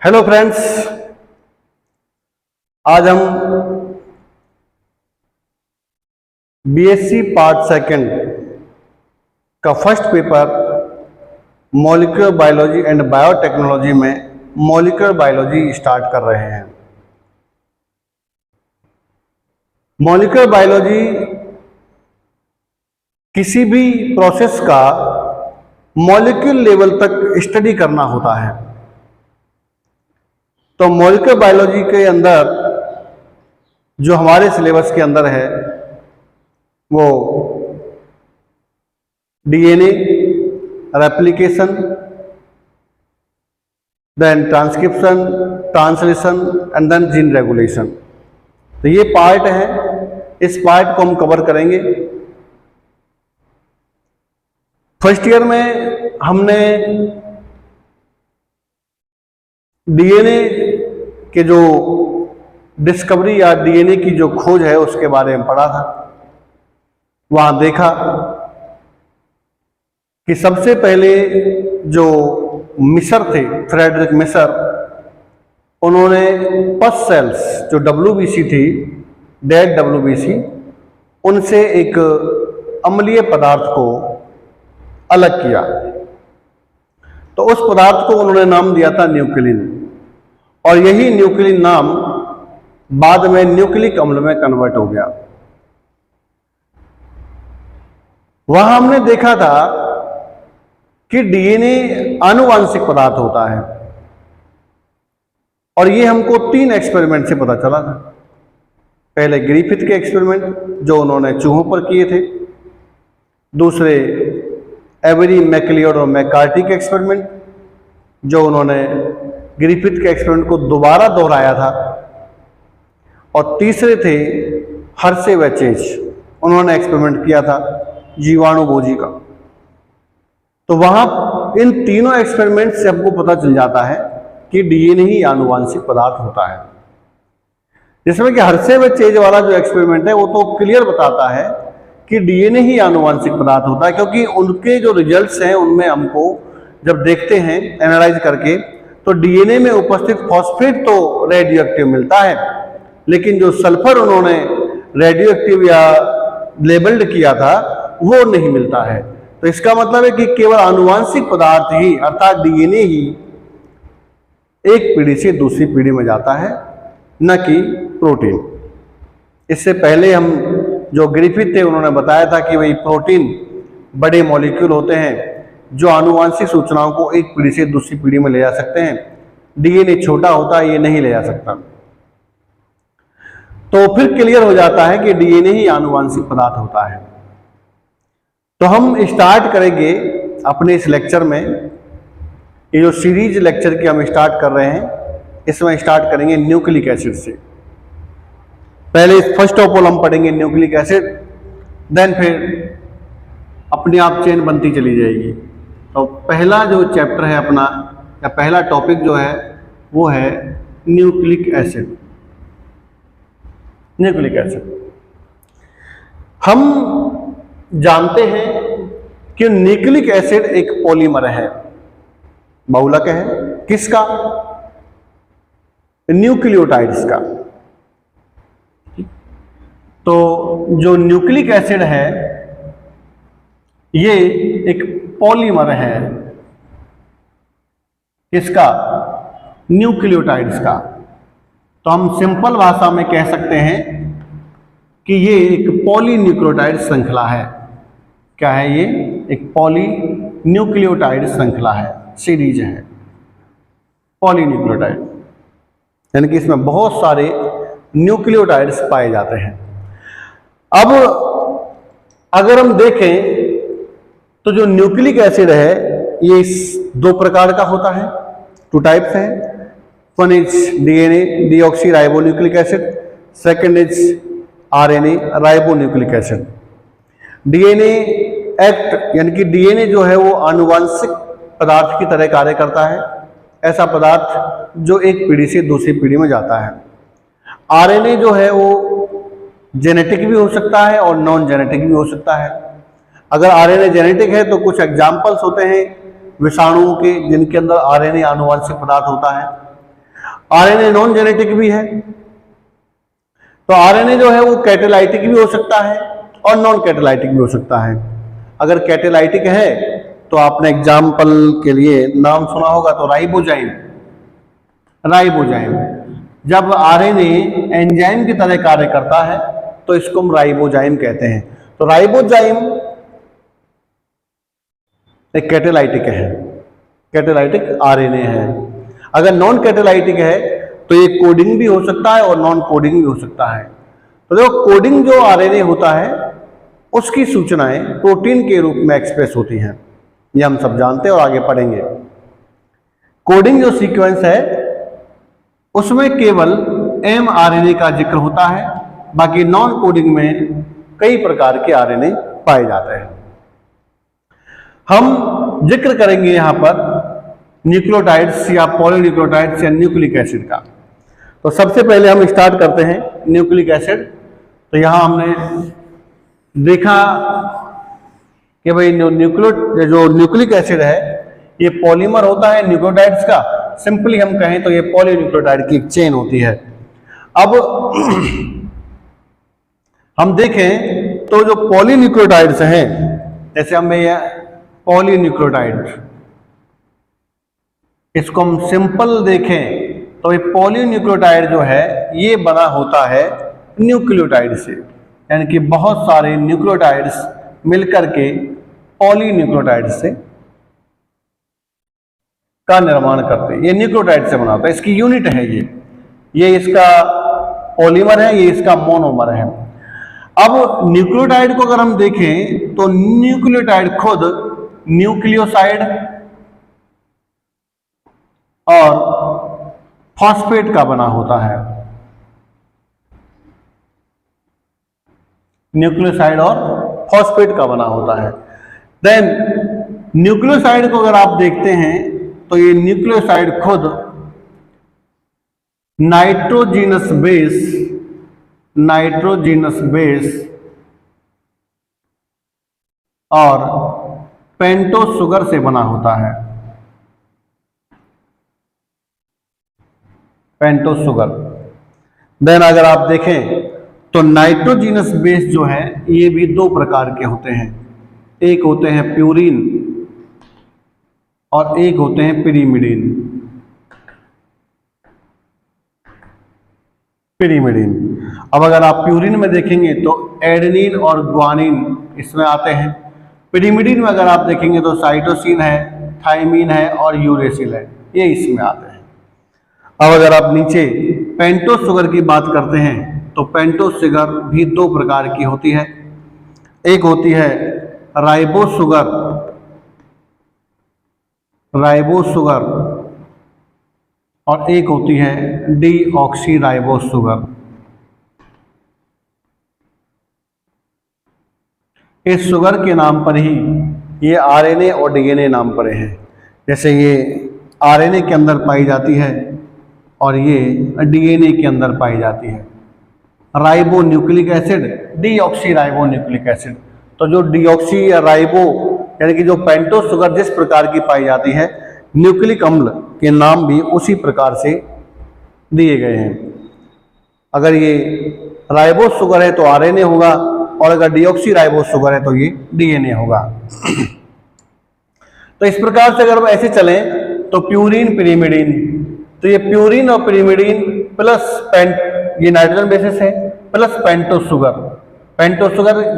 Hello friends, आज हम BSc part second का first paper molecular biology and biotechnology में मॉलिक्यूलर बायोलॉजी स्टार्ट कर रहे हैं। मॉलिक्यूलर बायोलॉजी किसी भी प्रोसेस का मॉलिक्यूल लेवल तक स्टडी करना होता है। तो मॉलिक्यूलर बायोलॉजी के अंदर जो हमारे सिलेबस के अंदर है वो DNA, replication, then transcription, translation and then gene regulation. तो ये पार्ट है, इस पार्ट को हम कवर करेंगे। फर्स्ट ईयर में हमने डीएनए के जो डिस्कवरी या डीएनए की जो खोज है उसके बारे में पढ़ा था। वहां देखा कि सबसे पहले जो मिसर थे, फ्रेडरिक मिसर, उन्होंने पस सेल्स जो डब्ल्यूबीसी थी, डेड डब्ल्यूबीसी, उनसे एक अम्लीय पदार्थ को अलग किया। तो उस पदार्थ को उन्होंने नाम दिया था न्यूक्लिन, और यही न्यूक्लिन नाम बाद में न्यूक्लिक अम्ल में कन्वर्ट हो गया। वहां हमने देखा था कि डीएनए आनुवांशिक पदार्थ होता है, और ये हमको 3 एक्सपेरिमेंट से पता चला था। पहले ग्रिफिथ के एक्सपेरिमेंट जो उन्होंने चूहों पर किए थे, दूसरे एवरी, मैकलियोड और मैककार्टी के एक्सपेरिमेंट जो उन्होंने ग्रिफिथ के एक्सपेरिमेंट को दोबारा दोहराया था, और तीसरे थे हर्शे व चेज, उन्होंने एक्सपेरिमेंट किया था जीवाणुभोजी का। तो वहां इन तीनों एक्सपेरिमेंट से हमको पता चल जाता है कि डीएनए ही आनुवांशिक पदार्थ होता है। जिसमें कि हर्शे व चेज वाला जो एक्सपेरिमेंट है वो तो क्लियर बताता है कि डीएनए ही आनुवांशिक पदार्थ होता है, क्योंकि उनके जो रिजल्ट्स हैं उनमें हमको जब देखते हैं एनालाइज करके, तो डीएनए में उपस्थित फॉस्फेट तो रेडियो एक्टिव मिलता है, लेकिन जो सल्फर उन्होंने रेडियो एक्टिव या लेबल्ड किया था वो नहीं मिलता है। तो इसका मतलब है कि केवल आनुवांशिक पदार्थ ही, अर्थात डीएनए ही एक पीढ़ी से दूसरी पीढ़ी में जाता है, न कि प्रोटीन। इससे पहले हम जो ग्रिफिथ थे उन्होंने बताया था कि वही प्रोटीन बड़े मॉलिक्यूल होते हैं जो आनुवांशिक सूचनाओं को एक पीढ़ी से दूसरी पीढ़ी में ले जा सकते हैं। डीएनए छोटा होता है, ये नहीं ले जा सकता। तो फिर क्लियर हो जाता है कि डीएनए ही आनुवांशिक पदार्थ होता है। तो हम स्टार्ट करेंगे अपने इस लेक्चर में, ये जो सीरीज लेक्चर की हम स्टार्ट कर रहे हैं, इसमें स्टार्ट करेंगे न्यूक्लिक एसिड से। पहले फर्स्ट ऑफ ऑल हम पढ़ेंगे न्यूक्लिक एसिड, देन फिर अपने आप चेन बनती चली जाएगी। तो पहला जो चैप्टर है अपना, या पहला टॉपिक जो है वो है न्यूक्लिक एसिड। न्यूक्लिक एसिड हम जानते हैं कि न्यूक्लिक एसिड एक पॉलीमर है, बहुलक है। किसका? न्यूक्लियोटाइड्स का। तो जो न्यूक्लिक एसिड है ये एक पॉलीमर है। किसका? न्यूक्लियोटाइड्स का। तो हम सिंपल भाषा में कह सकते हैं कि ये एक पॉलीन्यूक्लियोटाइड श्रृंखला है। क्या है ये? एक पॉलीन्यूक्लियोटाइड श्रृंखला है, सीरीज है, पॉलीन्यूक्लियोटाइड, यानी कि इसमें बहुत सारे न्यूक्लियोटाइड्स पाए जाते हैं। अब अगर हम देखें तो जो न्यूक्लिक एसिड है ये 2 प्रकार का होता है, 2 टाइप्स हैं। One is DNA deoxy ribonucleic acid, second is RNA ribonucleic acid. DNA act, यानी कि डीएनए जो है वो आनुवांशिक पदार्थ की तरह कार्य करता है, ऐसा पदार्थ जो एक पीढ़ी से दूसरी पीढ़ी में जाता है। आरएनए जो है वो जेनेटिक भी हो सकता है और नॉन जेनेटिक भी हो सकता है। अगर आरएनए जेनेटिक है तो कुछ एग्जाम्पल्स होते हैं विषाणुओं के जिनके अंदर आरएनए आनुवांशिक पदार्थ होता है, आरएनए नॉन जेनेटिक भी है। तो आरएनए जो है वो कैटेलाइटिक भी हो सकता है और नॉन कैटेलाइटिक भी हो सकता है। अगर कैटेलाइटिक है तो आपने एग्जाम्पल के लिए नाम सुना होगा तो राइबोजाइम। राइबोजाइम जब आरएनए एंजाइम की तरह कार्य करता है तो इसको हम राइबोजाइम कहते हैं। तो राइबोजाइम एक कैटेलाइटिक है, कैटेलाइटिक आरएनए है। अगर नॉन कैटेलाइटिक है तो ये कोडिंग भी हो सकता है और नॉन कोडिंग भी हो सकता है। तो जो कोडिंग जो आरएनए होता है उसकी सूचनाएं प्रोटीन के रूप में एक्सप्रेस होती हैं, ये हम सब जानते हैं और आगे पढ़ेंगे। कोडिंग जो सीक्वेंस है उसमें केवल एमआरएनए का जिक्र होता है, बाकी नॉन कोडिंग में कई प्रकार के आरएनए पाए जाते हैं। हम जिक्र करेंगे यहां पर न्यूक्लियोटाइड्स या पॉलीन्यूक्लियोटाइड्स या न्यूक्लिक एसिड का। तो सबसे पहले हम स्टार्ट करते हैं न्यूक्लिक एसिड। तो यहां हमने देखा कि भाई जो न्यूक्लिक एसिड है ये पॉलीमर होता है न्यूक्लियोटाइड्स का। सिंपली हम कहें तो ये पॉलीन्यूक्लियोटाइड की एक चेन होती है। अब हम देखें तो जो पॉलीन्यूक्लियोटाइड्स हैं, जैसे हमें ये पॉलीन्यूक्लियोटाइड, इसको हम सिंपल देखें तो ये पॉलीन्यूक्लियोटाइड जो है ये बना होता है न्यूक्लियोटाइड से, यानी कि बहुत सारे न्यूक्लियोटाइड्स मिलकर के पॉलीन्यूक्लियोटाइड से का निर्माण करते हैं। ये न्यूक्लियोटाइड से बना होता है, इसकी यूनिट है ये इसका पॉलीमर है, ये इसका मोनोमर है। अब न्यूक्लियोटाइड को अगर हम देखें तो न्यूक्लियोटाइड खुद न्यूक्लियोसाइड और फॉस्फेट का बना होता है। न्यूक्लियोसाइड और फॉस्फेट का बना होता है। देन न्यूक्लियोसाइड को अगर आप देखते हैं तो ये न्यूक्लियोसाइड खुद नाइट्रोजीनस बेस और पेंटोस शुगर से बना होता है। Pentose sugar. देन अगर आप देखें तो नाइट्रोजीनस बेस जो है ये भी दो प्रकार के होते हैं, एक होते हैं प्यूरिन और एक होते हैं पिरीमिडीन। अब अगर आप प्यूरिन में देखेंगे तो एडेनिन और ग्वानिन इसमें आते हैं। पिरीमिडीन में अगर आप देखेंगे तो साइटोसिन है, थाइमीन है और यूरेसिल है, ये इसमें आते हैं। अब अगर आप नीचे पेंटोस शुगर की बात करते हैं तो पेंटोस शुगर भी दो प्रकार की होती है, एक होती है राइबोस शुगर और एक होती है डीऑक्सीराइबोस शुगर। इस शुगर के नाम पर ही ये आरएनए और डीएनए नाम पड़े हैं। जैसे ये आरएनए के अंदर पाई जाती है और ये डीएनए के अंदर पाई जाती है। Ribo nucleic acid, deoxy ribo nucleic acid. तो जो डीऑक्सी या राइबो यानी कि जो पेंटोस शुगर जिस प्रकार की पाई जाती है, न्यूक्लिक अम्ल के नाम भी उसी प्रकार से दिए गए हैं। अगर ये राइबोस शुगर है तो आरएनए होगा और अगर डीऑक्सी राइबोस शुगर है तो ये डीएनए होगा। तो इस प्रकार से अगर हम ऐसे चलें तो प्यूरिन पिरीमिडीन, तो ये प्यूरिन और पिरीमिडीन प्लस ये नाइट्रोजन बेसिस है प्लस पेंटोस शुगर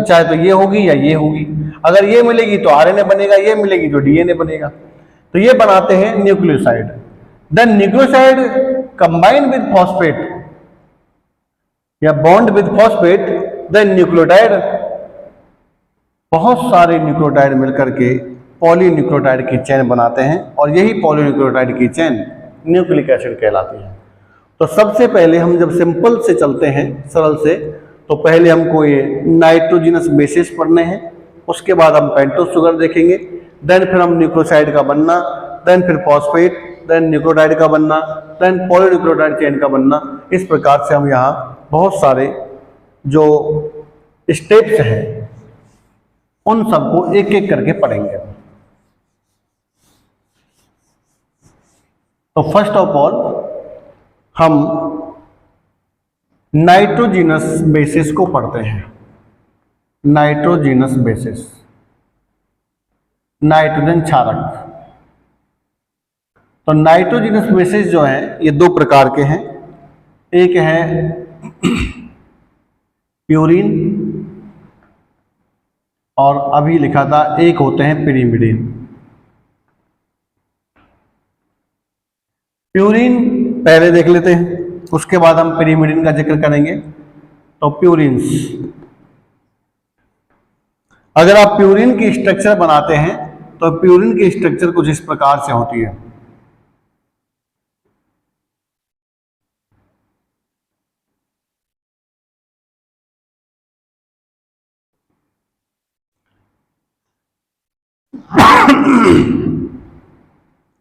चाहे तो ये होगी या ये होगी। अगर ये मिलेगी तो आरएनए बनेगा, ये मिलेगी तो डीएनए बनेगा। तो ये बनाते हैं nucleoside. Then nucleoside combine with phosphate या bond with phosphate, then nucleotide, बहुत सारे न्यूक्लियोटाइड मिलकर के पॉलीन्यूक्लियोटाइड की चेन बनाते हैं और यही पॉलीन्यूक्लियोटाइड की चेन न्यूक्लिक एसिड कहलाती है। तो सबसे पहले हम जब सिंपल से चलते हैं, सरल से, तो पहले हमको ये नाइट्रोजिनस बेसिस पढ़ने हैं, उसके बाद हम पेंटोस शुगर देखेंगे, देन फिर हम न्यूक्लियोसाइड का बनना, देन फिर फॉस्फेट, देन न्यूक्लियोटाइड का बनना, देन पॉलीन्यूक्लियोटाइड चेन का बनना। इस प्रकार से हम यहाँ बहुत सारे जो स्टेप्स हैं उन सबको एक एक करके पढ़ेंगे। तो फर्स्ट ऑफ ऑल हम नाइट्रोजीनस बेसिस को पढ़ते हैं। नाइट्रोजीनस बेसिस, नाइट्रोजन क्षारक। तो नाइट्रोजीनस बेसिस जो है ये दो प्रकार के हैं। एक है प्यूरीन और अभी लिखा था एक होते हैं पिरीमिडीन। प्यूरीन पहले देख लेते हैं, उसके बाद हम पिरीमिडीन का जिक्र करेंगे। तो प्यूरिन्स, अगर आप प्यूरिन की स्ट्रक्चर बनाते हैं तो प्यूरिन की स्ट्रक्चर कुछ इस प्रकार से होती है।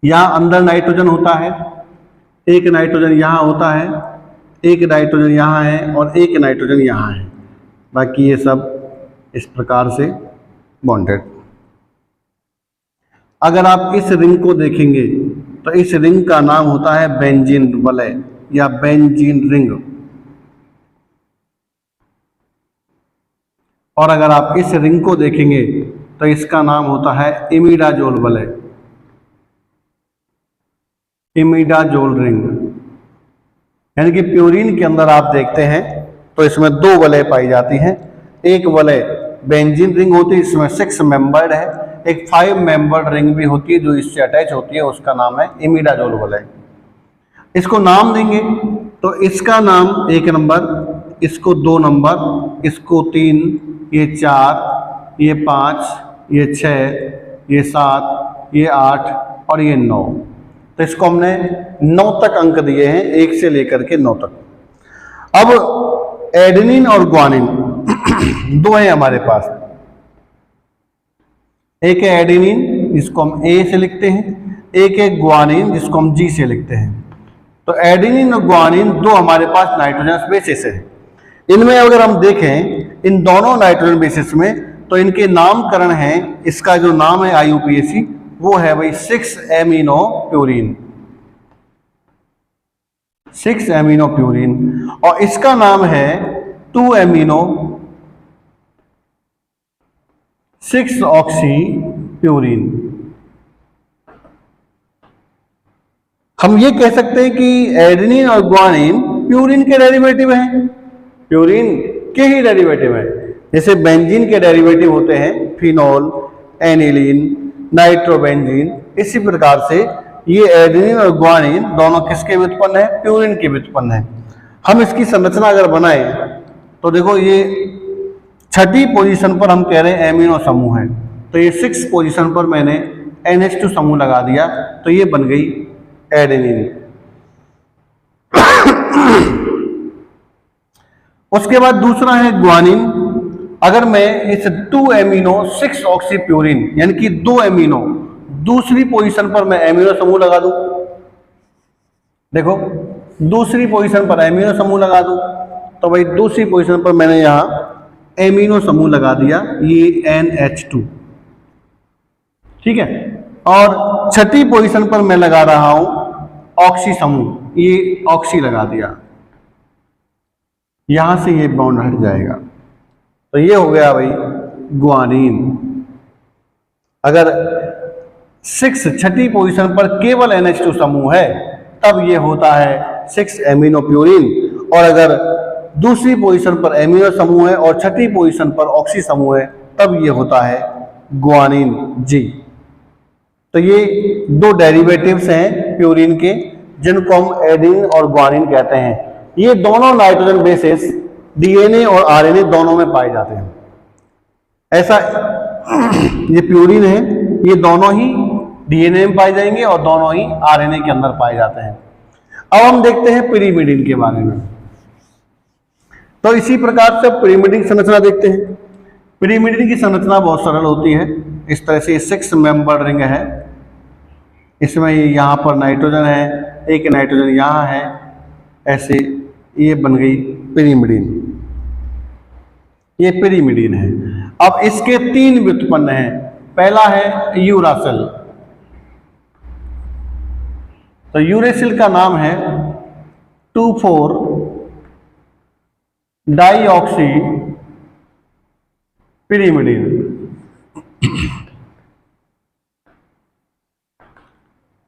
यहां अंदर नाइट्रोजन होता है, एक नाइट्रोजन यहां होता है, एक नाइट्रोजन यहां है और एक नाइट्रोजन यहां है। बाकी ये सब इस प्रकार से बॉन्डेड। अगर आप इस रिंग को देखेंगे तो इस रिंग का नाम होता है बेंजीन वलय या बेंजीन रिंग। और अगर आप इस रिंग को देखेंगे तो इसका नाम होता है इमिडाजोल वलय, इमिडाजोल रिंग। यानी कि प्यूरिन के अंदर आप देखते हैं तो इसमें दो वलय पाई जाती हैं। एक वलय बेंजीन रिंग होती है, इसमें 6 मेंबर्ड है। एक 5 मेंबर्ड रिंग भी होती है जो इससे अटैच होती है, उसका नाम है इमिडाजोल वलय। इसको नाम देंगे तो इसका नाम 1 नंबर, इसको 2 नंबर, इसको 3, ये 4, ये 5, ये 6, ये 7, ये 8 और ये 9। तो इसको हमने 9 तक अंक दिए हैं, 1 से लेकर के 9 तक। अब एडेनिन और ग्वानिन दो हैं हमारे पास। एक है एडेनिन जिसको हम ए से लिखते हैं, एक है ग्वानिन जिसको हम जी से लिखते हैं। तो एडेनिन और ग्वानिन दो हमारे पास नाइट्रोजन बेसिस है। इनमें अगर हम देखें इन दोनों नाइट्रोजन बेसिस में तो इनके नामकरण है, इसका जो नाम है IUPAC वो है भाई 6 एमिनो प्यूरिन, 6 एमिनो प्यूरिन। और इसका नाम है 2 एमिनो 6 ऑक्सी प्यूरिन। हम ये कह सकते हैं कि एडेनिन और ग्वानिन प्यूरिन के डेरिवेटिव हैं, प्यूरिन के ही डेरिवेटिव हैं। जैसे बेंजीन के डेरिवेटिव होते हैं फिनोल, एनिलीन, नाइट्रोबेंजीन, इसी प्रकार से ये एडेनिन और ग्वानिन दोनों किसके व्युत्पन्न है? प्यूरिन के व्युत्पन्न है। हम इसकी संरचना अगर बनाए तो देखो ये 6ठी पोजीशन पर हम कह रहे हैं एमिनो समूह है, तो ये 6 पोजीशन पर मैंने NH2 समूह लगा दिया तो ये बन गई एडेनिन। उसके बाद दूसरा है ग्वानिन। अगर मैं इस 2 एमिनो 6 ऑक्सी प्यूरिन यानी कि 2 एमिनो दूसरी पोजीशन पर मैं एमिनो समूह लगा दूं, देखो दूसरी पोजीशन पर एमिनो समूह लगा दूं तो भाई दूसरी पोजीशन पर मैंने यहां एमिनो समूह लगा दिया, ये NH2, ठीक है। और 6ठी पोजीशन पर मैं लगा रहा हूं ऑक्सी समूह, ये ऑक्सी लगा दिया, यहां से ये बॉन्ड हट जाएगा तो ये हो गया भाई ग्वानिन। अगर 6ठी पोजीशन पर केवल NH2 समूह है तब ये होता है 6 एमिनो प्यूरिन, और अगर दूसरी पोजीशन पर एमिनो समूह है और 6ठी पोजीशन पर ऑक्सी समूह है तब ये होता है ग्वानिन जी। तो ये दो डेरिवेटिव्स हैं प्यूरिन के जिनको हम एडेनिन और ग्वानिन कहते हैं। ये दोनों नाइट्रोजन बेसिस DNA और RNA दोनों में पाए जाते हैं। ऐसा ये प्यूरिन है, ये दोनों ही DNA में पाए जाएंगे और दोनों ही RNA के अंदर पाए जाते हैं। अब हम देखते हैं पिरीमिडीन के बारे में। तो इसी प्रकार से पिरीमिडीन की संरचना देखते हैं। पिरीमिडीन की संरचना बहुत सरल होती है। इस तरह से 6 मेंबर रिंग है, इसमें यहाँ पर नाइट्रोजन है, एक नाइट्रोजन यहाँ है, ऐसे ये बन गई पिरीमिडीन, ये पिरीमिडीन है। अब इसके 3 व्युत्पन्न हैं। पहला है यूरासिल। तो यूरेसिल का नाम है 2,4 डाईऑक्सी पिरीमिडीन।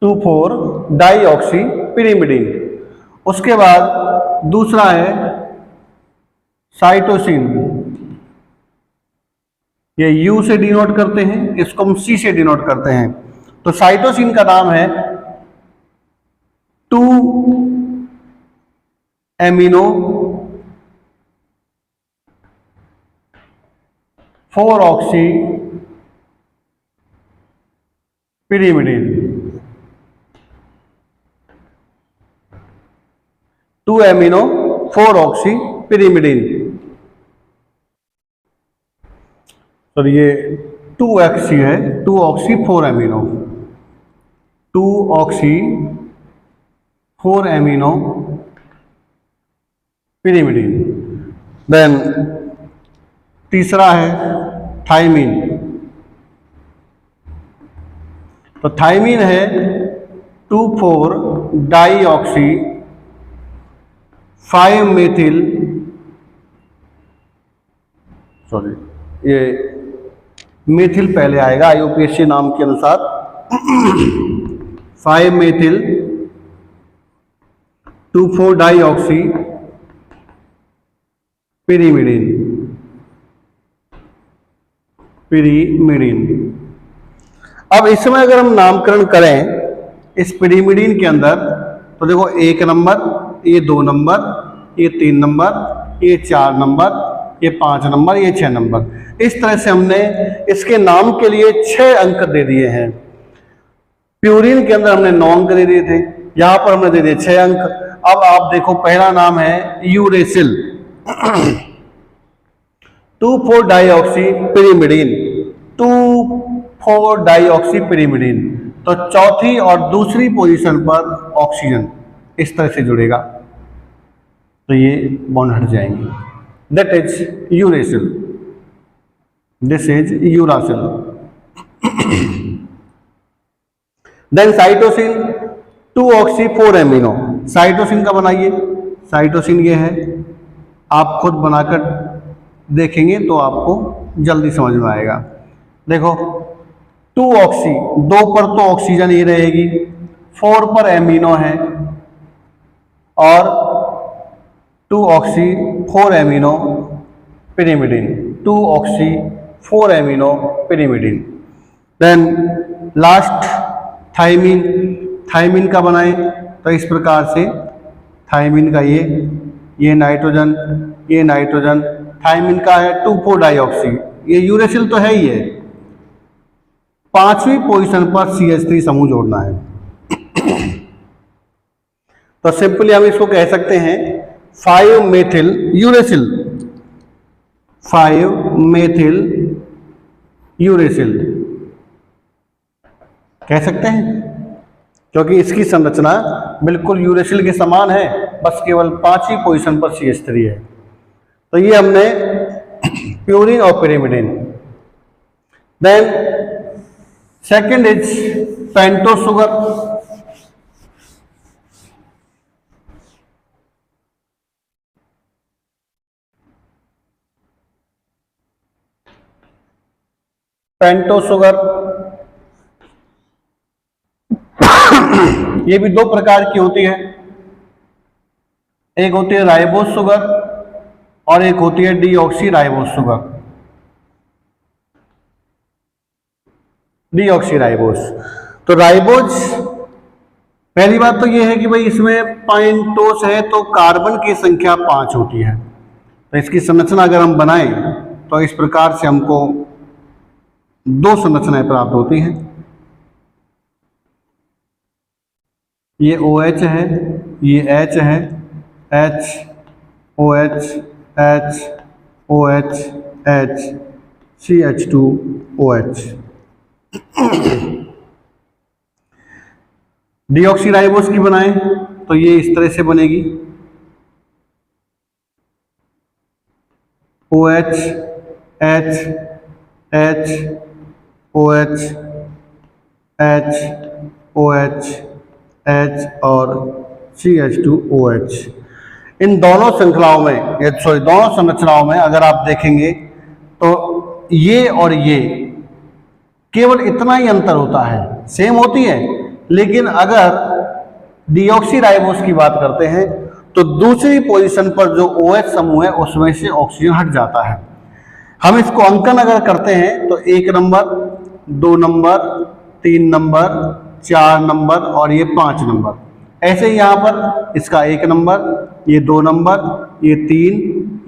2,4 deoxy pyrimidine. उसके बाद दूसरा है साइटोसिन। ये यू से डिनोट करते हैं, इसको हम सी से डिनोट करते हैं। तो साइटोसिन का नाम है 2 amino 4 oxy pyrimidine. 2 amino 4 oxy pyrimidine. तो ये 2 ऑक्सी है, 2 oxy 4 amino, 2 oxy 4 amino pyrimidine. Then तीसरा है थाइमीन। तो थाइमीन है 2,4 डाईऑक्सी 5 मेथिल, सॉरी ये मेथिल पहले आएगा आईयूपीएसी नाम के अनुसार। 5 मेथिल 2,4 डाईऑक्सी पिरीमिडीन। अब इसमें अगर हम नामकरण करें इस पिरीमिडीन के अंदर, तो देखो 1 नंबर, ये 2 नंबर, ये 3 नंबर, ये 4 नंबर, ये 5 नंबर, ये 6 नंबर। इस तरह से हमने इसके नाम के लिए 6 अंक दे दिए हैं। प्यूरिन के अंदर हमने 9 अंक दे दिए थे, यहां पर हमने दे दिए 6 अंक। अब आप देखो पहला नाम है uracil 2,4 deoxy pyrimidine, 2,4 deoxy pyrimidine. तो चौथी और दूसरी पोजीशन पर ऑक्सीजन इस तरह से जुड़ेगा, तो ये बॉन्ड हट जाएंगे। That is uracil, this is uracil. Then cytosine 2 oxy 4 amino. Cytosine का बनाइए। साइटोसिन ये है, आप खुद बनाकर देखेंगे तो आपको जल्दी समझ में आएगा। देखो 2 ऑक्सी, 2 पर तो ऑक्सीजन ही रहेगी, 4 पर एमिनो है, और 2 oxy 4 amino pyrimidine, 2 oxy 4 amino pyrimidine. Then last thymine. Thymine का बनाएं तो इस प्रकार से थाइमीन का ये नाइट्रोजन, ये नाइट्रोजन, थाइमीन का है 2,4 डाईऑक्सी, ये यूरेसिल तो है ही है। 5वीं पोजीशन पर CH3 समूह जोड़ना है। तो सिंपली हम इसको कह सकते हैं 5 मेथिल यूरेसिल, 5 मेथिल यूरेसिल कह सकते हैं, क्योंकि इसकी संरचना बिल्कुल यूरेसिल के समान है, बस केवल 5वीं पोजीशन पर CH3 है। तो ये हमने प्यूरिन और pyrimidine. Then second is pentose sugar. Pentose sugar ये भी 2 प्रकार की होती है, एक होती है राइबोस शुगर और एक होती है deoxy ribose sugar. Deoxy ribose, तो राइबोस, पहली बात तो ये है कि भाई इसमें पेंटोस है तो कार्बन की संख्या 5 होती है। तो इसकी संरचना अगर हम बनाएं तो इस प्रकार से हमको 2 संरचनाएं प्राप्त होती हैं। ये OH है, ये H है, H OH H OH H CH2OH। Deoxyribose की बनाएं तो ये इस तरह से बनेगी, OH H H OH H OH H और CH2OH। इन दोनों श्रृंखलाओं में, दोनों संरचनाओं में अगर आप देखेंगे तो ये और ये केवल इतना ही अंतर होता है, सेम होती है, लेकिन अगर डीऑक्सीराइबोस की बात करते हैं तो दूसरी पोजीशन पर जो OH समूह है उसमें से ऑक्सीजन हट जाता है। हम इसको अंकन अगर करते हैं तो 1 नंबर, 2 नंबर, 3 नंबर, 4 नंबर और ये 5 नंबर। ऐसे ही यहाँ पर इसका 1 नंबर, ये 2 नंबर, ये 3,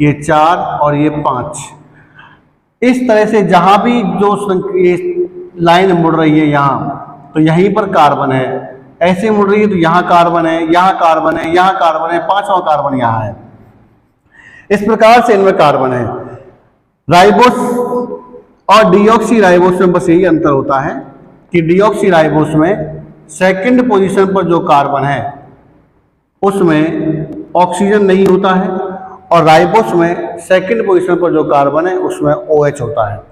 ये 4 और ये 5। इस तरह से जहाँ भी जो ये लाइन मुड़ रही है यहाँ, तो यहीं पर कार्बन है, ऐसे मुड़ रही है तो यहाँ कार्बन है, यहाँ कार्बन है, यहाँ कार्बन है, 5वां कार्बन यहाँ है। इस प्रकार से इनमें कार्बन है। राइबोस और डीऑक्सीराइबोस में बस यही अंतर होता है कि डीऑक्सीराइबोस में सेकंड पोजीशन पर जो कार्बन है उसमें ऑक्सीजन नहीं होता है और राइबोस में सेकंड पोजीशन पर जो कार्बन है उसमें OH होता है।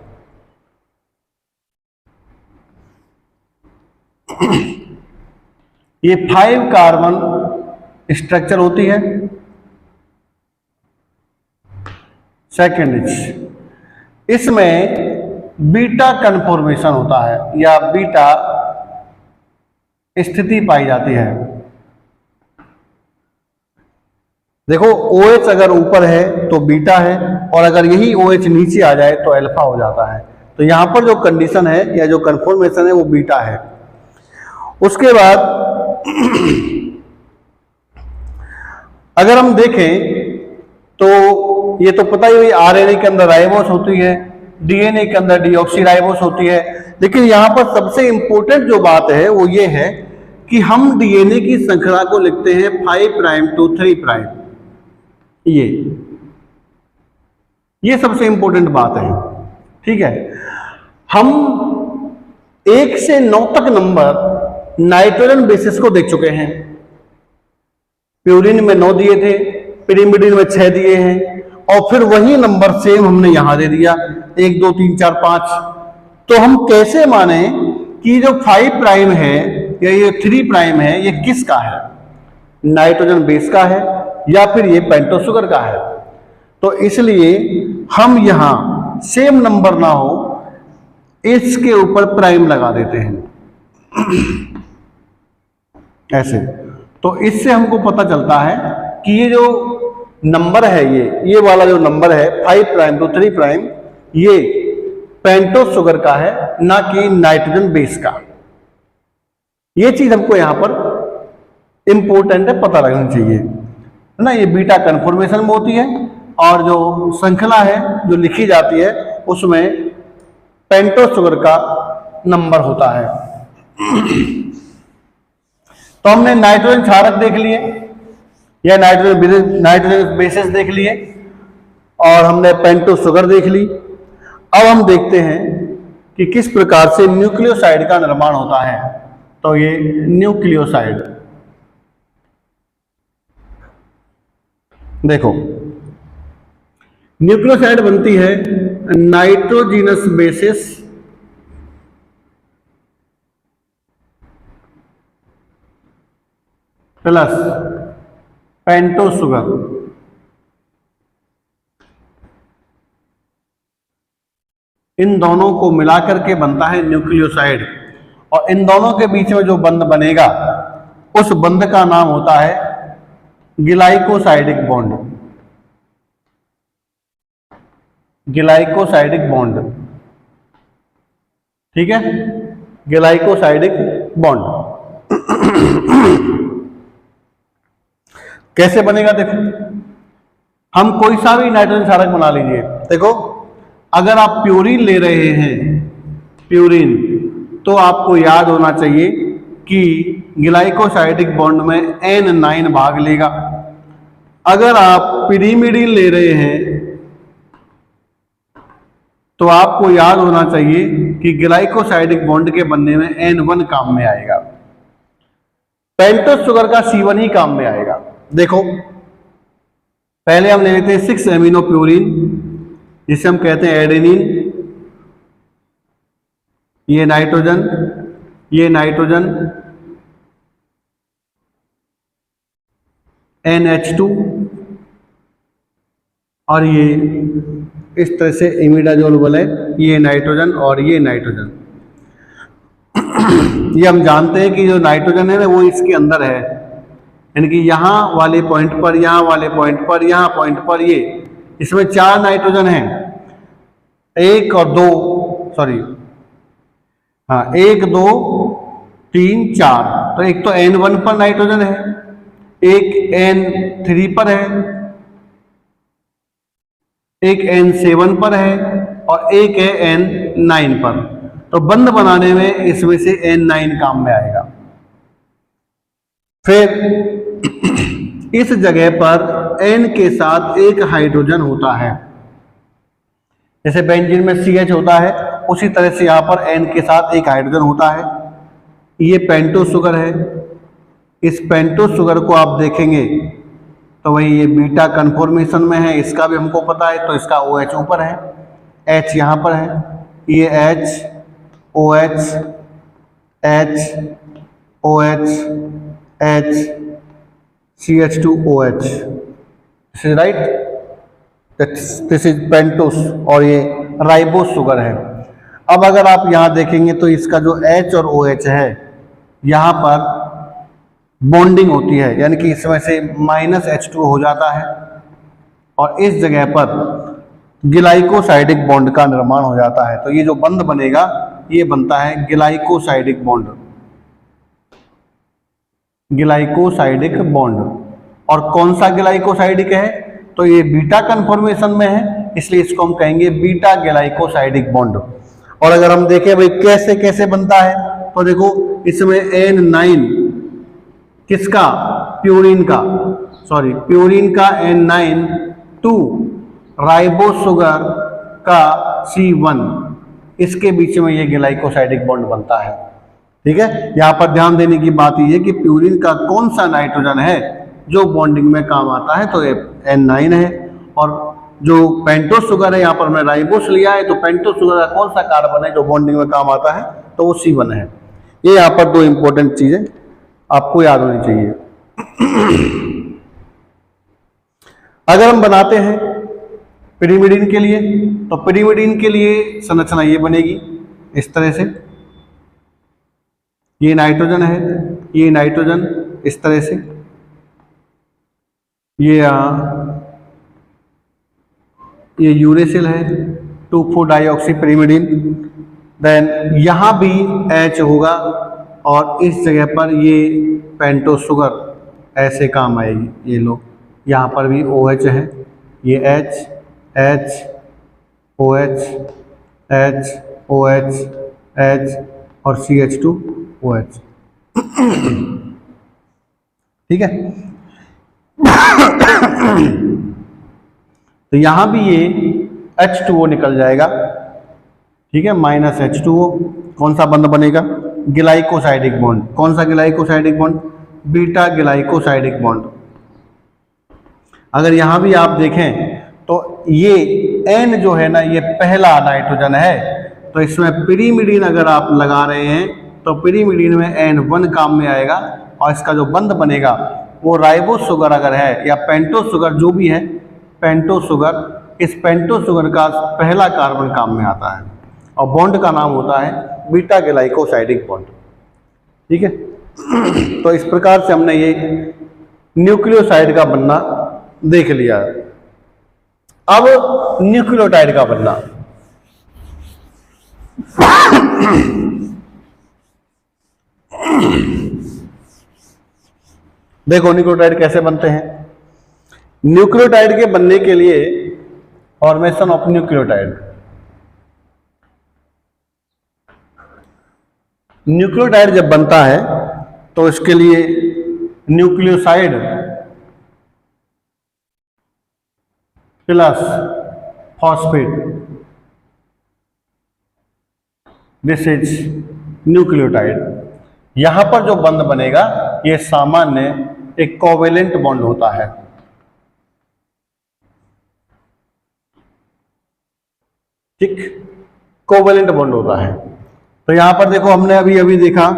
ये 5 कार्बन स्ट्रक्चर होती है। सेकंड, इसमें बीटा कन्फॉर्मेशन होता है या बीटा स्थिति पाई जाती है। देखो OH अगर ऊपर है तो बीटा है और अगर यही OH नीचे आ जाए तो अल्फा हो जाता है। तो यहां पर जो कंडीशन है या जो कन्फॉर्मेशन है वो बीटा है। उसके बाद अगर हम देखें तो ये तो पता ही हुई, RNA के अंदर राइबोस होती है, DNA के अंदर डीऑक्सीराइबोस होती है, लेकिन यहां पर सबसे इंपॉर्टेंट जो बात है वो ये है कि हम DNA की श्रृंखला को लिखते हैं 5 प्राइम टू 3 प्राइम। ये सबसे इंपॉर्टेंट बात है, ठीक है। हम 1 से 9 तक नंबर नाइट्रोजन बेसिस को देख चुके हैं। प्यूरिन में 9 दिए थे, पिरिमिडिन में 6 दिए हैं और फिर वही नंबर सेम हमने यहां दे दिया 1 2 3 4 5। तो हम कैसे माने कि जो 5 प्राइम है या ये 3 प्राइम है ये किसका है, नाइट्रोजन बेस का है या फिर ये पेंटोस शुगर का है। तो इसलिए हम यहां सेम नंबर ना हो इसके ऊपर प्राइम लगा देते हैं ऐसे। तो इससे हमको पता चलता है कि ये जो नंबर है ये वाला जो नंबर है 5 प्राइम टू 3 प्राइम ये पेंटोस शुगर का है, ना कि नाइट्रोजन बेस का। ये चीज हमको यहां पर इंपॉर्टेंट है, पता रखनी चाहिए, है ना। ये बीटा कन्फॉर्मेशन में होती है और जो श्रृंखला है जो लिखी जाती है उसमें पेंटोस शुगर का नंबर होता है। तो हमने नाइट्रोजन क्षारक देख लिए या नाइट्रोजन बेसिस देख लिए और हमने पेंटोस शुगर देख ली। अब हम देखते हैं कि किस प्रकार से न्यूक्लियोसाइड का निर्माण होता है। तो ये न्यूक्लियोसाइड देखो, न्यूक्लियोसाइड बनती है nitrogenous bases plus pentose sugar. इन दोनों को मिलाकर के बनता है न्यूक्लियोसाइड और इन दोनों के बीच में जो बंध बनेगा उस बंध का नाम होता है ग्लाइकोसाइडिक बॉन्ड। ग्लाइकोसाइडिक बॉन्ड, ठीक है, ग्लाइकोसाइडिक बॉन्ड। कैसे बनेगा देखो, हम कोई सा भी नाइट्रोजन क्षारक बना लीजिए। देखो अगर आप प्यूरिन ले रहे हैं, प्यूरिन, तो आपको याद होना चाहिए कि ग्लाइकोसाइडिक बॉन्ड में N9 भाग लेगा। अगर आप पिरिमिडिन ले रहे हैं तो आपको याद होना चाहिए कि ग्लाइकोसाइडिक बॉन्ड के बनने में N1 काम में आएगा। पेंटोस शुगर का C1 ही काम में आएगा। देखो पहले हम ले लेते हैं 6 एमिनो प्यूरिन जिसे हम कहते हैं एडेनिन। ये नाइट्रोजन, ये नाइट्रोजन, NH2 और ये इस तरह से इमिडाजोल बोले, ये नाइट्रोजन और ये नाइट्रोजन। ये हम जानते हैं कि जो नाइट्रोजन है ना वो इसके अंदर है, यानी कि यहाँ वाले पॉइंट पर, यहाँ वाले पॉइंट पर, यहाँ पॉइंट पर, ये इसमें 4 नाइट्रोजन हैं, 1 और 2, सॉरी हाँ 1 2 3 4। तो एक तो N1 पर नाइट्रोजन है, एक N3 पर है, एक N7 पर है और एक है N9 पर। तो बंध बनाने में इसमें से N9 काम में आएगा। फिर इस जगह पर N के साथ एक हाइड्रोजन होता है, जैसे बेंजीन में CH होता है उसी तरह से यहाँ पर N के साथ एक हाइड्रोजन होता है। ये पेंटोस शुगर है। इस पेंटोस शुगर को आप देखेंगे तो वही ये बीटा कन्फॉर्मेशन में है, इसका भी हमको पता है। तो इसका OH ऊपर है, H यहाँ पर है, ये H OH H OH H CH2OH, this is right, this is pentose और ये राइबोस शुगर है। अब अगर आप यहाँ देखेंगे तो इसका जो H और OH है यहाँ पर बॉन्डिंग होती है, यानी कि इसमें से -H2 हो जाता है और इस जगह पर ग्लाइकोसाइडिक बॉन्ड का निर्माण हो जाता है। तो ये जो बंध बनेगा ये बनता है ग्लाइकोसाइडिक बॉन्ड, ग्लाइकोसाइडिक बॉन्ड। और कौन सा ग्लाइकोसाइडिक है? तो ये बीटा कन्फॉर्मेशन में है, इसलिए इसको हम कहेंगे बीटा ग्लाइकोसाइडिक बॉन्ड। और अगर हम देखें भाई कैसे कैसे बनता है, तो देखो इसमें N9 किसका? प्यूरिन का, सॉरी प्यूरिन का N9 2 राइबोस शुगर का C1, इसके बीच में ये ग्लाइकोसाइडिक बॉन्ड बनता है। ठीक है, यहाँ पर ध्यान देने की बात ये है कि प्यूरिन का कौन सा नाइट्रोजन है जो बॉन्डिंग में काम आता है, तो ये N9 है। और जो पेंटोस शुगर है, यहाँ पर मैं राइबोस लिया है, तो पेंटोस शुगर का कौन सा कार्बन है जो बॉन्डिंग में काम आता है, तो वो C1 है। ये यहाँ पर 2 इंपॉर्टेंट चीजें आपको याद होनी चाहिए। अगर हम बनाते हैं पिरिमिडीन के लिए, तो पिरिमिडीन के लिए संरचना ये बनेगी इस तरह से, ये नाइट्रोजन है, ये नाइट्रोजन इस तरह से, ये यूरेसिल है 2,4-डाइऑक्सी पिरिमिडीन। देन यहाँ भी H होगा और इस जगह पर ये पेंटोस शुगर ऐसे काम आएगी। ये लो यहाँ पर भी OH है, ये H H OH H OH H और CH2OH। ठीक है, तो यहां भी ये H2O निकल जाएगा। ठीक है, -H2O। कौन सा बंध बनेगा? Glycosidic bond. कौन सा glycosidic bond? Beta glycosidic bond. अगर यहां भी आप देखें तो ये N जो है ना, ये पहला नाइट्रोजन है, तो इसमें पिरिमिडीन अगर आप लगा रहे हैं तो पिरिमिडीन में N1 काम में आएगा और इसका जो बंध बनेगा वो राइबोस शुगर अगर है या पेंटोस शुगर जो भी है, पेंटोस शुगर, इस पेंटोस शुगर का पहला कार्बन काम में आता है और बॉन्ड का नाम होता है बीटा ग्लाइकोसाइडिक बॉन्ड। ठीक है, तो इस प्रकार से हमने ये न्यूक्लियोसाइड का बनना देख लिया। अब न्यूक्लियोटाइड का बनना। देखो न्यूक्लियोटाइड कैसे बनते हैं। न्यूक्लियोटाइड के बनने के लिए फॉर्मेशन ऑफ न्यूक्लियोटाइड, न्यूक्लियोटाइड जब बनता है तो इसके लिए nucleoside plus phosphate, this is nucleotide. यहां पर जो बंध बनेगा ये सामान्य एक कोवेलेंट बॉन्ड होता है। ठीक, कोवेलेंट बॉन्ड होता है। तो यहां पर देखो हमने अभी अभी देखा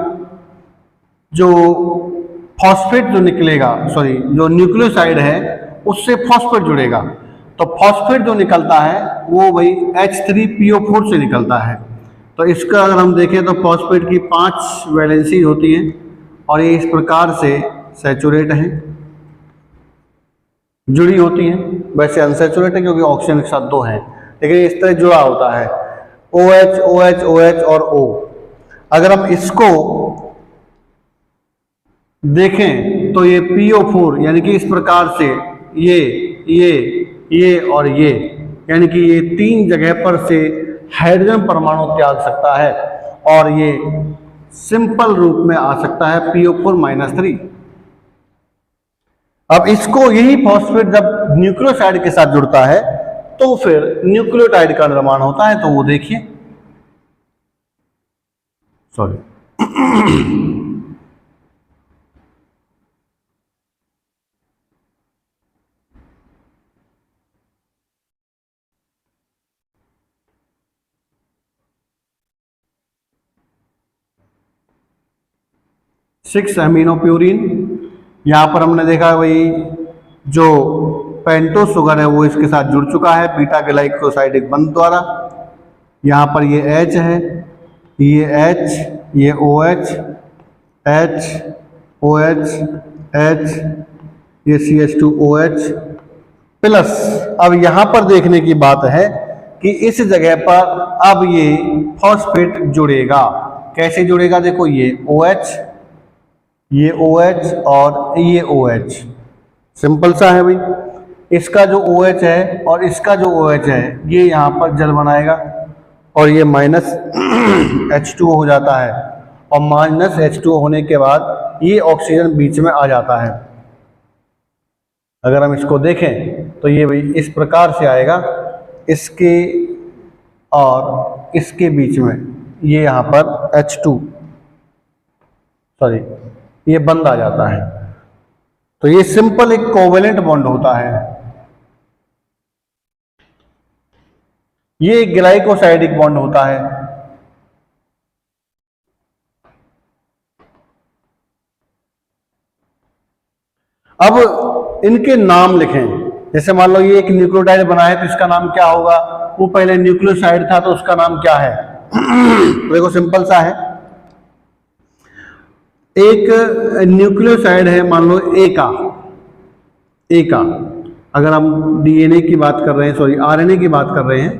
जो फॉस्फेट जो निकलेगा, सॉरी जो न्यूक्लियोसाइड है उससे फॉस्फेट जुड़ेगा, तो फॉस्फेट जो निकलता है वो वही H3PO4 से निकलता है। तो इसका अगर हम देखें तो फॉस्फेट की 5 वैलेंसी होती है और ये इस प्रकार से सैचुरेट हैं, जुड़ी होती हैं। वैसे अनसैचुरेट है क्योंकि ऑक्सीजन के साथ 2 हैं, लेकिन इस तरह जुड़ा होता है OH OH OH और O। अगर हम इसको देखें तो ये PO4 यानी कि इस प्रकार से ये और ये, यानी कि ये 3 जगह पर से हाइड्रोजन परमाणु त्याग सकता है और ये सिंपल रूप में आ सकता है PO4-3। अब इसको यही फॉस्फेट जब न्यूक्लियोसाइड के साथ जुड़ता है तो फिर न्यूक्लियोटाइड का निर्माण होता है। तो वो देखिए, सॉरी 6 अमीनोप्यूरिन। यहाँ पर हमने देखा वही जो पेंटोस शुगर है वो इसके साथ जुड़ चुका है बीटा ग्लाइकोसाइडिक बंध द्वारा। यहाँ पर ये H है, ये H, ये OH, H, OH, H, ये CH2OH प्लस। अब यहाँ पर देखने की बात है कि इस जगह पर अब ये फॉस्फेट जुड़ेगा। कैसे जुड़ेगा? देखो ये OH, ये OH और ये OH, सिंपल सा है भाई। इसका जो OH है और इसका जो OH है ये यहाँ पर जल बनाएगा और ये माइनस H2O हो जाता है और माइनस H2O होने के बाद ये ऑक्सीजन बीच में आ जाता है। अगर हम इसको देखें तो ये भाई इस प्रकार से आएगा, इसके और इसके बीच में ये यहाँ पर H2 सॉरी ये बंद आ जाता है। तो ये सिंपल एक कोवेलेंट बॉन्ड होता है। ये एक ग्लाइकोसाइडिक बॉन्ड होता है। अब इनके नाम लिखें। जैसे मान लो ये एक न्यूक्लियोटाइड बना है तो इसका नाम क्या होगा? वो पहले न्यूक्लियोसाइड था तो उसका नाम क्या है? देखो सिंपल सा है। एक न्यूक्लियोसाइड है मान लो ए का, अगर हम डीएनए की बात कर रहे हैं, सॉरी आरएनए की बात कर रहे हैं,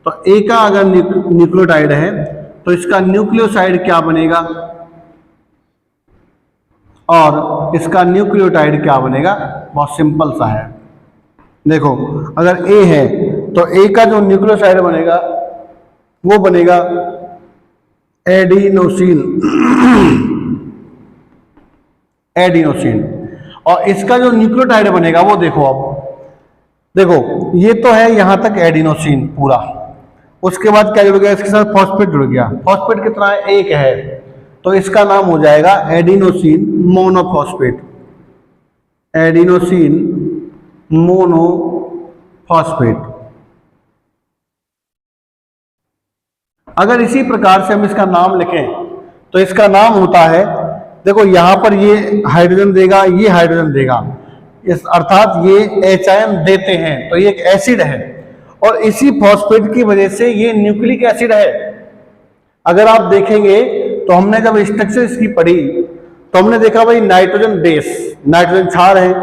तो ए का अगर न्यूक्लियोटाइड है तो इसका न्यूक्लियोसाइड क्या बनेगा और इसका न्यूक्लियोटाइड क्या बनेगा? बहुत सिंपल सा है। देखो अगर ए है तो ए का जो न्यूक्लियोसाइड बनेगा वो बनेगा एडिनोसिन और इसका जो न्यूक्लियोटाइड बनेगा वो देखो, अब देखो ये तो है यहां तक एडिनोसिन पूरा, उसके बाद क्या जुड़ गया? इसके साथ फॉस्फेट जुड़ गया। फॉस्फेट कितना है? 1 है, तो इसका नाम हो जाएगा एडिनोसिन मोनोफॉस्फेट, एडिनोसिन मोनोफॉस्फेट। अगर इसी प्रकार से हम इसका नाम लिखें तो इसका नाम होता है, देखो यहां पर ये हाइड्रोजन देगा, ये हाइड्रोजन देगा, इस अर्थात ये H आयन देते हैं, तो ये एक एसिड है और इसी फॉस्फेट की वजह से ये न्यूक्लिक एसिड है। अगर आप देखेंगे तो हमने जब स्ट्रक्चर इसकी पढ़ी तो हमने देखा भाई नाइट्रोजन बेस, नाइट्रोजन क्षार है,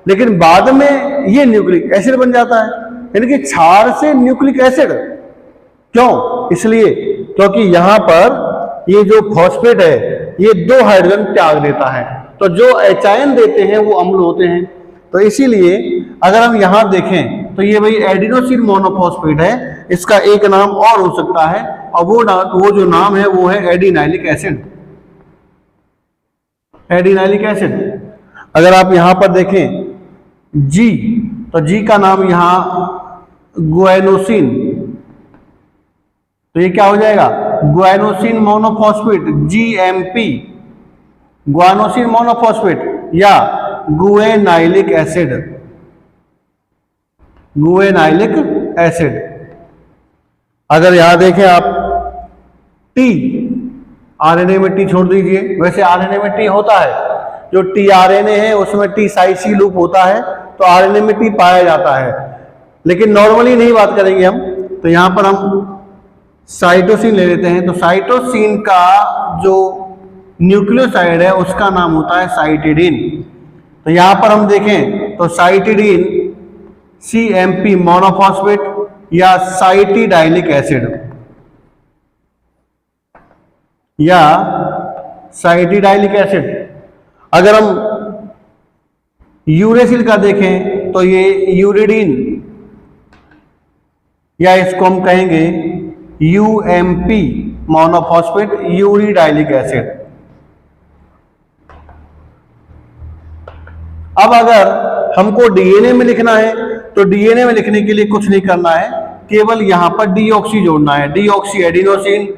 लेकिन बाद में ये न्यूक्लिक एसिड बन जाता है, यानी कि क्षार से न्यूक्लिक एसिड। क्यों? इसलिए क्योंकि यहां पर ये जो फॉस्फेट है ये 2 हाइड्रोजन त्याग देता है, तो जो H आयन देते हैं वो अम्ल होते हैं। तो इसीलिए अगर हम यहां देखें तो ये भाई एडिनोसिन मोनोफॉस्फेट है, इसका एक नाम और हो सकता है और वो जो नाम है वो है एडिनाइलिक एसिड, एडिनाइलिक एसिड। अगर आप यहां पर देखें जी, तो जी का नाम यहां ग्वाइनोसिन, तो ये क्या हो जाएगा? Guanosine monophosphate, GMP, guanosine monophosphate या गुएनाइलिक एसिड, गुएनाइलिक एसिड। अगर यहां देखें आप टी, आरएनए में टी छोड़ दीजिए, वैसे आरएनए में टी होता है जो tRNA है उसमें T साइड सी लूप होता है, तो RNA में T पाया जाता है, लेकिन नॉर्मली नहीं बात करेंगे हम। तो यहां पर हम साइटोसिन ले लेते हैं। तो साइटोसिन का जो न्यूक्लियोसाइड है उसका नाम होता है साइटिडीन। तो यहां पर हम देखें तो साइटिडीन CMP मोनोफॉस्फेट या साइटिडाइलिक एसिड या साइटिडाइलिक एसिड। अगर हम यूरेसिल का देखें तो ये यूरिडीन या इसको हम कहेंगे UMP मोनोफॉस्फेट यूरिडाइलिक एसिड। अब अगर हमको डीएनए में लिखना है तो डीएनए में लिखने के लिए कुछ नहीं करना है, केवल यहां पर डीऑक्सी जोड़ना है, डीऑक्सी एडिनोसिन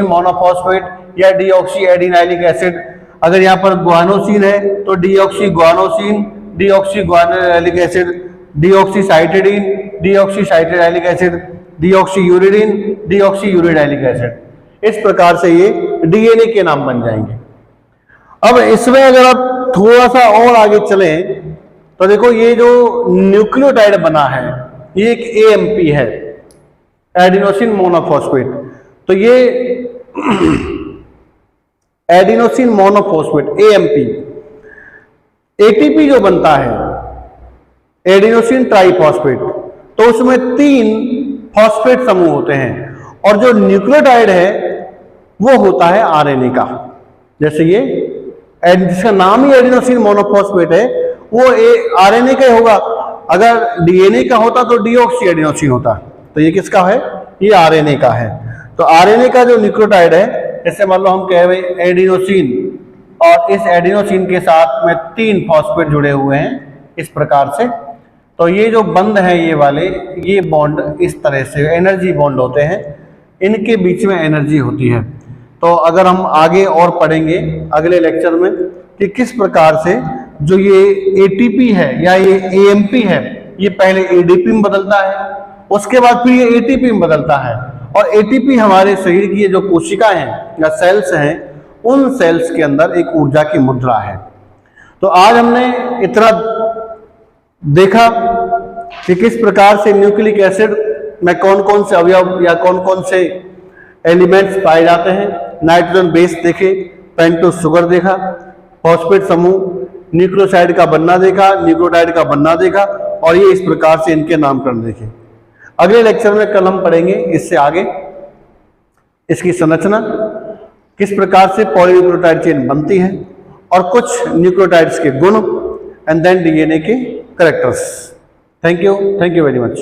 मोनोफॉस्फेट या डीऑक्सी एडिनाइलिक एसिड। अगर यहां पर ग्वानोसिन है तो deoxy guanosine, deoxy guanylic acid, deoxy cytidine, deoxy cytidylic acid, deoxy uridine, deoxy uridylic acid. इस प्रकार से ये डीएनए के नाम बन जाएंगे। अब इसमें अगर आप थोड़ा सा और आगे चलें तो देखो ये जो न्यूक्लियोटाइड बना है ये एक AMP है, एडिनोसिन मोनोफॉस्फेट। तो ये एडिनोसिन मोनोफॉस्फेट AMP, ATP जो बनता है एडिनोसिन ट्राइफॉस्फेट, तो उसमें 3 फॉस्फेट समूह होते हैं, और जो न्यूक्लियोटाइड है वो होता है RNA का। जैसे ये जिसका नाम ही एडिनोसिन मोनोफॉस्फेट है वो RNA का ही होगा। अगर DNA का होता तो डीऑक्सी एडिनोसिन होता, तो ये किसका है, ये RNA का है। तो RNA का जो न्यूक्लियोटाइड है, जैसे मान लो हम कह रहे हैं एडिनोसिन, और इस एडिनोसिन के साथ में 3 फॉस्फेट जुड़े हुए हैं इस प्रकार से। तो ये जो बंध है ये वाले, ये बॉन्ड इस तरह से एनर्जी बॉन्ड होते हैं, इनके बीच में एनर्जी होती है। तो अगर हम आगे और पढ़ेंगे अगले लेक्चर में कि किस प्रकार से जो ये ATP है या ये AMP है, ये पहले ADP में बदलता है, उसके बाद फिर ये ATP में बदलता है, और ATP हमारे शरीर की जो कोशिकाएं हैं या सेल्स हैं, उन सेल्स के अंदर एक ऊर्जा की मुद्रा है। तो आज हमने इतना देखा कि किस प्रकार से न्यूक्लिक एसिड में कौन कौन से अवयव या कौन कौन से एलिमेंट्स पाए जाते हैं। नाइट्रोजन बेस देखे, पेंटोस शुगर देखा, फॉस्फेट समूह, न्यूक्लियोसाइड का बनना देखा, न्यूक्लियोटाइड का बनना देखा, और ये इस प्रकार से इनके नामकरण देखे। अगले लेक्चर में कल हम पढ़ेंगे इससे आगे इसकी संरचना, किस प्रकार से पॉलीन्यूक्लियोटाइड चेन बनती है, और कुछ न्यूक्लियोटाइड्स के गुण, एंड देन DNA के characters. Thank you very much.